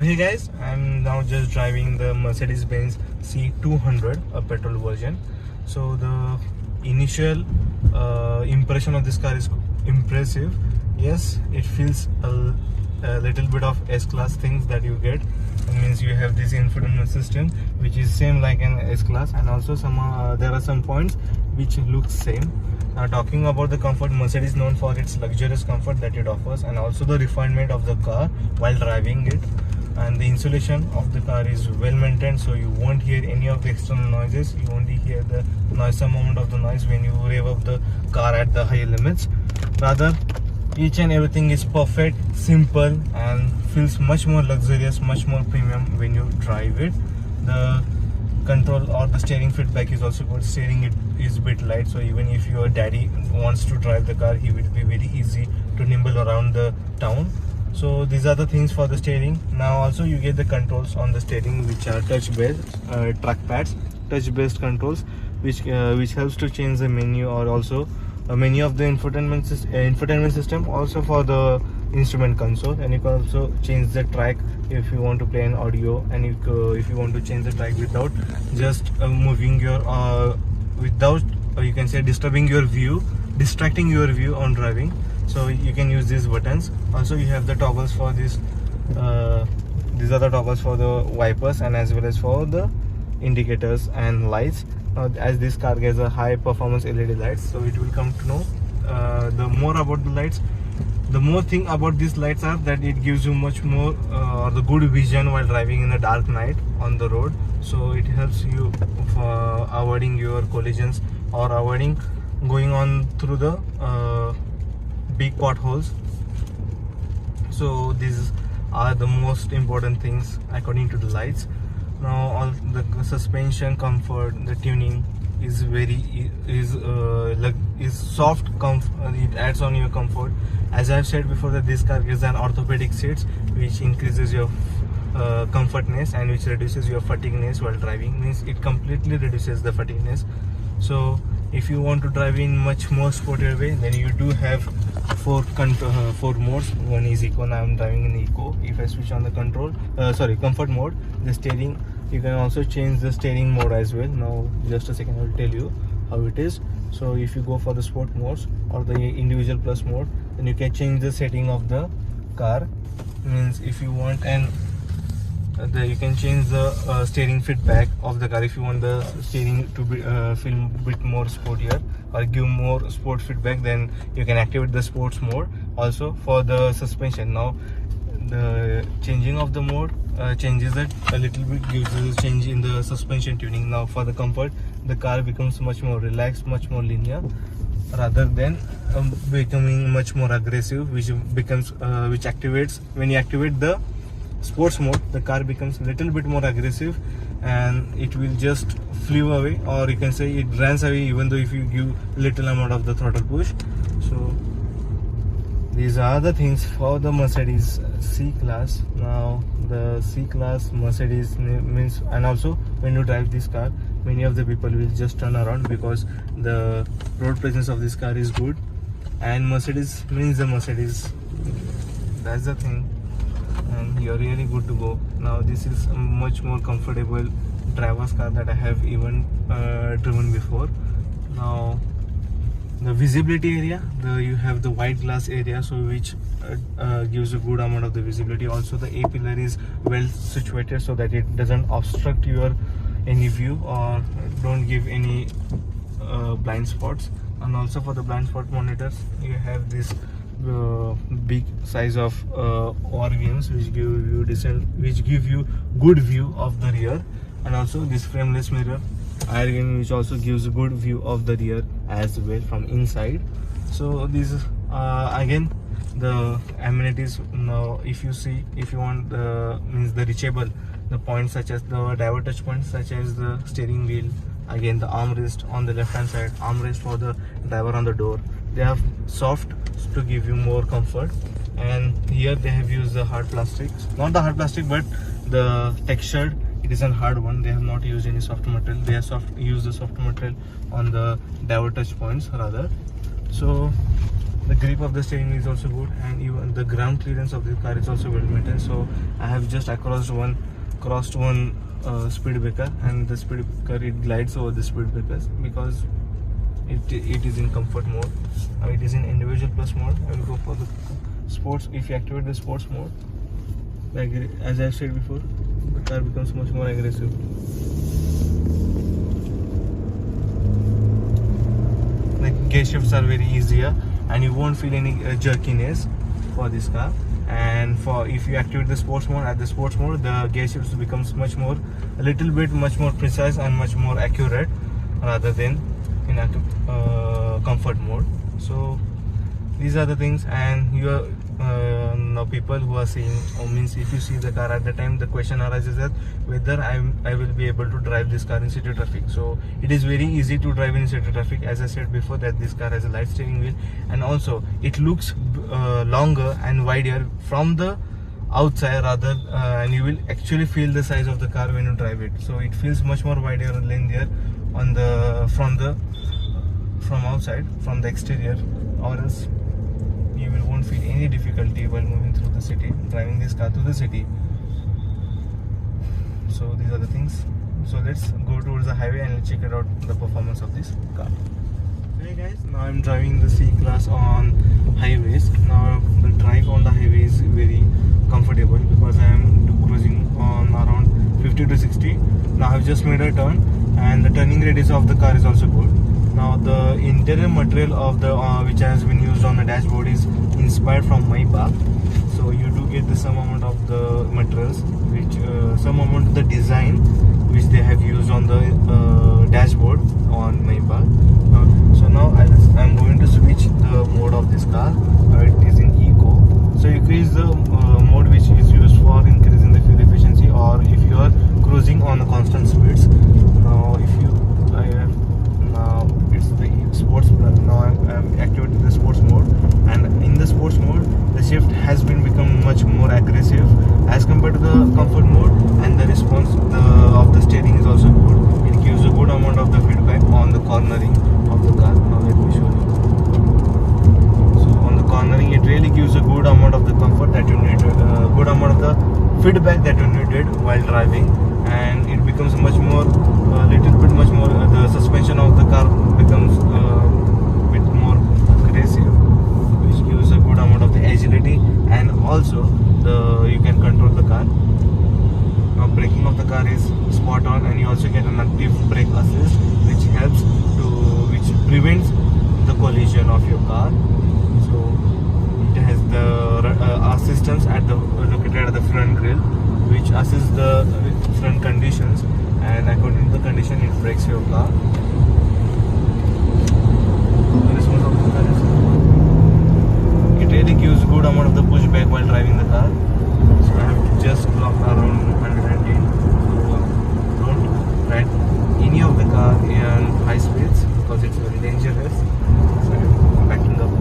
Hey guys, I'm now just driving the Mercedes-Benz C200, a petrol version. So the initial impression of this car is impressive. Yes, it feels a little bit of S-Class things that you get. It means you have this infotainment system which is same like an S-Class, and also there are some points which look same. Now talking about the comfort, Mercedes is known for its luxurious comfort that it offers, and also the refinement of the car while driving it. And the insulation of the car is well maintained, so you won't hear any of the external noises. You only hear the noisome amount of the noise when you rev up the car at the high limits. Rather, each and everything is perfect, simple, and feels much more luxurious, much more premium when you drive it. The control or the steering feedback is also good. Steering it is a bit light, so even if your daddy wants to drive the car, he will be very easy to nimble around the town. So these are the things for the steering. Now also you get the controls on the steering which are touch based trackpads, touch based controls, which helps to change the menu, or also a menu of the infotainment system, also for the instrument console. And you can also change the track if you want to play an audio, and if you want to change the track without just moving your you can say distracting your view on driving. So you can use these buttons. Also you have the toggles for this. These are the toggles for the wipers and as well as for the indicators and lights. As this car gets a high performance LED lights, so it will come to know the more about the lights. The more thing about these lights are that it gives you much more the good vision while driving in the dark night on the road. So it helps you for avoiding your collisions or avoiding going on through the big potholes. So these are the most important things according to the lights. Now all the suspension comfort, the tuning is soft it adds on your comfort. As I've said before, that this car gets an orthopedic seats which increases your comfortness and which reduces your fatigueness while driving. Means it completely reduces the fatigueness. So if you want to drive in much more sportier way, then you do have four modes. One is eco. Now I'm driving in eco. If I switch on the comfort mode, the steering, you can also change the steering mode as well. Now just a second, I will tell you how it is. So if you go for the sport modes or the individual plus mode, then you can change the setting of the car. Means if you want you can change the steering feedback of the car. If you want the steering to be feel a bit more sportier or give more sport feedback, then you can activate the sports mode. Also for the suspension, now the changing of the mode changes it a little bit, gives a change in the suspension tuning. Now for the comfort, the car becomes much more relaxed, much more linear, rather than becoming much more aggressive, which activates when you activate the sports mode. The car becomes a little bit more aggressive and it will just flew away, or you can say it runs away even though if you give little amount of the throttle push. So these are the things for the Mercedes C-Class. Now the C-Class Mercedes means, and also when you drive this car, many of the people will just turn around because the road presence of this car is good, and Mercedes means the Mercedes. That's the thing, and you're really good to go. Now this is a much more comfortable driver's car that I have even driven before. Now the visibility area, you have the white glass area, so which gives a good amount of the visibility. Also the A pillar is well situated so that it doesn't obstruct your any view or don't give any blind spots. And also for the blind spot monitors, you have this big size of ORVMs which give you good view of the rear, and also this frameless mirror iron which also gives a good view of the rear as well from inside. So these again the amenities. Now if you want the reachable, the points such as the driver touch points, such as the steering wheel, again the armrest on the left hand side, armrest for the driver on the door. They are soft to give you more comfort, and here they have used the hard plastic, not the hard plastic but the textured. It is a hard one. They have not used any soft material. They have used the soft material on the driver touch points rather. So The grip of the steering wheel is also good, and even the ground clearance of the car is also well maintained. So I have just crossed one speed breaker, and the speed breaker, it glides over the speed breakers because it is in comfort mode. Now it is in individual plus mode. I will go for the sports. If you activate the sports mode, like as I said before, the car becomes much more aggressive. The gear shifts are very easier, and you won't feel any jerkiness for this car. And for if you activate the sports mode, at the sports mode, the gear shifts becomes much more precise and much more accurate rather than in comfort mode. So these are the things. And you are now people who are saying, means if you see the car at the time, the question arises that whether I will be able to drive this car in city traffic. So it is very easy to drive in city traffic, as I said before, that this car has a light steering wheel, and also it looks longer and wider from the outside rather, and you will actually feel the size of the car when you drive it. So it feels much more wider and lengthier on the from outside, from the exterior, or else you won't feel any difficulty while moving through the city, driving this car through the city. So these are the things. So let's go towards the highway and let's check it out, the performance of this car. Hey guys, now I'm driving the C class on highways. Now the drive on the highway is very comfortable because I am cruising on around 50 to 60. Now I've just made a turn, and the turning radius of the car is also good. Now the interior material of the which has been used on the dashboard is inspired from Maybach. So you do get the some amount of the materials, which some amount of the design which they have used on the dashboard on Maybach. So now I'm going to switch the mode of this car. It is in Eco. So eco is the mode which is used for increasing the fuel efficiency, or if you are cruising on the constant speeds. Now if you now it's the sports. Now I'm activating the sports mode, and in the sports mode the shift has become much more aggressive as compared to the comfort mode, and the response of the steering is also good. It gives a good amount of the feedback on the cornering of the car. Now let me show you. So on the cornering, it really gives a good amount of the comfort that you need, good amount of the feedback that you needed while driving, and it becomes much more, the suspension of the car becomes a bit more aggressive, which gives a good amount of the agility, and also you can control the car. Now braking of the car is spot on, and you also get an active brake assist, which prevents the collision of your car. So it has the assistance located at the front grille, which assists the front conditions, and according to the condition it brakes your car. The response of the car is good. It really gives a good amount of the pushback while driving the car. So I have just clocked around 110. So don't ride any of the car in high speeds because it's very dangerous. So I'm backing up.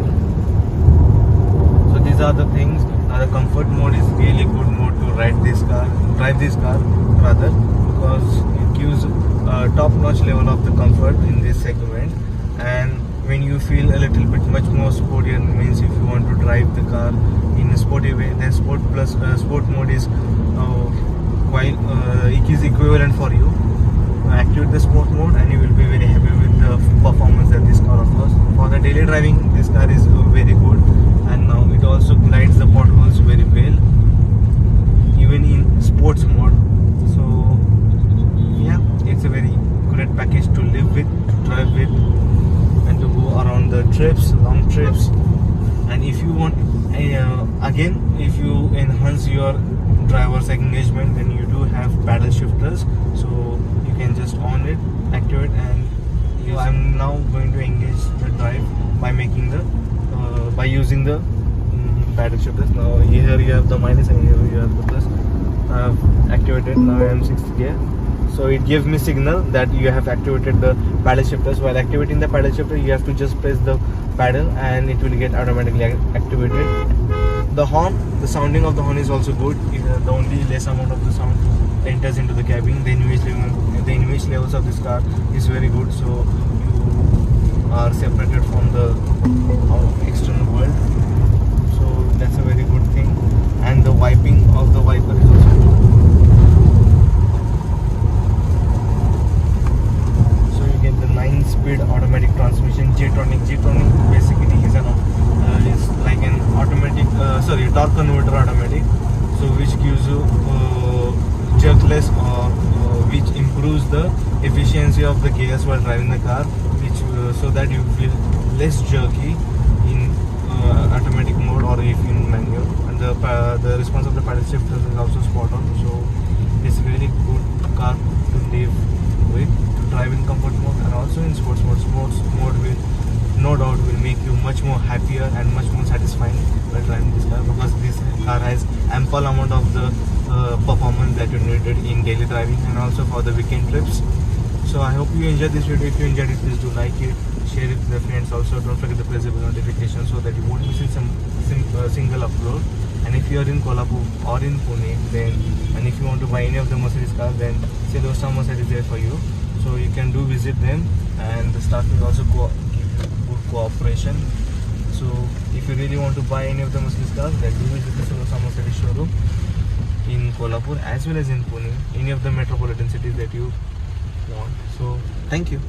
So these are the things. The comfort mode is really good mode to drive this car rather, because it gives a top-notch level of the comfort in this segment. And when you feel a little bit much more sportier, means if you want to drive the car in a sporty way, then sport mode is it is equivalent for you. Activate the sport mode and you will be very happy with the performance that this car offers. For the daily driving, this car is very good, and now it also glides the potholes very well, even in sports mode. So yeah, it's a very great package to live with, to drive with, and to go around the long trips. And if you want, again, if you enhance your driver's engagement, then you do have paddle shifters, so you can just on it, activate, and I'm now going to engage the drive by using the paddle shifters. Now here you have the minus and here you have the plus. I have activated. Now I am 6th gear, so it gives me signal that you have activated the paddle shifters. While activating the paddle shifter, you have to just press the paddle and it will get automatically activated. The horn, the sounding of the horn is also good. The only less amount of the sound enters into the cabin. The invasion levels of this car is very good, so are separated from the external world, so that's a very good thing. And the wiping of the wiper is also good. So you get the 9-speed automatic transmission. G-tronic basically is like an automatic torque converter automatic, so which gives you jerkless, or which improves the efficiency of the gears while driving the car, which so that you feel less jerky in automatic mode or if in manual. And the response of the paddle shifters is also spot on, so it's really good car to live with, to drive in comfort mode and also in sports mode. Sports mode will no doubt will make you much more happier and much more satisfying while driving this car, because this car has ample amount of the performance that you needed in daily driving and also for the weekend trips. So I hope you enjoyed this video. If you enjoyed it, please do like it, share it with your friends. Also don't forget to press the bell notification so that you won't miss some single upload. And if you are in Kolhapur or in Pune, then, and if you want to buy any of the Mercedes cars, then C200 Mercedes is there for you, so you can do visit them, and the staff will also give you good cooperation. So if you really want to buy any of the Mercedes cars, then do visit the C200 Mercedes showroom in Kolhapur as well as in Pune, any of the metropolitan cities that you want. So thank you.